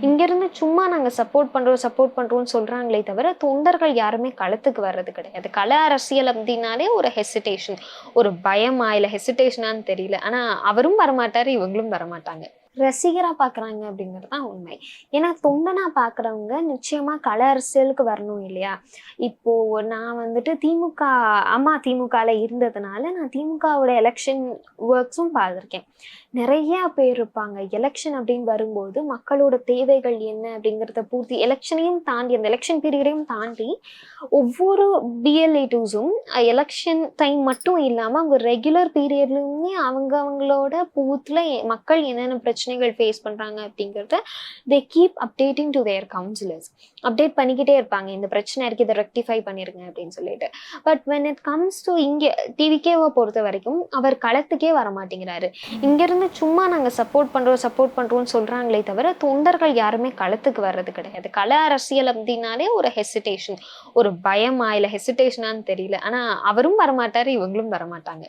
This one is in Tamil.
இங்கேருந்து சும்மா நாங்க சப்போர்ட் பண்றோம்னு சொல்றாங்களே தவிர, தொண்டர்கள் யாருமே களத்துக்கு வர்றது கிடையாது. கள அரசியல் அப்டின்னாலே ஒரு ஹெசிடேஷன். ஒரு பயமா, இல்ல ஹெசிடேஷனான்னு தெரியல. ஆனா அவரும் வரமாட்டாரு, இவங்களும் வரமாட்டாங்க. ரசிகரா பார்க்குறாங்க அப்படிங்கிறது தான் உண்மை. ஏன்னா தொண்டனா பார்க்குறவங்க நிச்சயமா கள அரசியலுக்கு வரணும் இல்லையா? இப்போ நான் வந்துட்டு திமுகல இருந்ததுனால, நான் திமுகவோட எலக்ஷன் ஒர்க்ஸும் பார்த்துருக்கேன். நெறையா பேர் இருப்பாங்க. எலக்ஷன் அப்படின்னு வரும்போது, மக்களோட தேவைகள் என்ன அப்படிங்கிறத பூர்த்தி எலக்ஷனையும் தாண்டி, அந்த எலக்ஷன் பீரியடையும் தாண்டி, ஒவ்வொரு பிஎல்ஏ2ஸும் எலக்ஷன் டைம் மட்டும் இல்லாம, அவங்க ரெகுலர் பீரியட்லயுமே அவங்களோட பூத்ல மக்கள் என்னென்ன பிரச்சனைகள் ஃபேஸ் பண்றாங்க அப்படிங்கிறத keep updating to their counsellors. Update பண்ணிக்கிட்டே இருப்பாங்க. இந்த பிரச்சனை இருக்கு, இத ரெக்டிஃபை பண்ணிருங்க அப்படின்னு சொல்லிட்டு. But when it comes to இங்க டிவிகேவ பொறுத்தவரைக்கும், அவர் களத்துக்கே வரமாட்டேங்கிறாரு. இங்கேருந்து சும்மா நாங்க சப்போர்ட் பண்றோம்னு சொல்றாங்களே தவிர, தொண்டர்கள் யாருமே களத்துக்கு வர்றது கிடையாது. கள அரசியல் அப்டின்னாலே ஒரு ஹெசிடேஷன். ஒரு பயமா, இல்ல ஹெசிடேஷனான்னு தெரியல. ஆனா அவரும் வரமாட்டாரு, இவங்களும் வரமாட்டாங்க.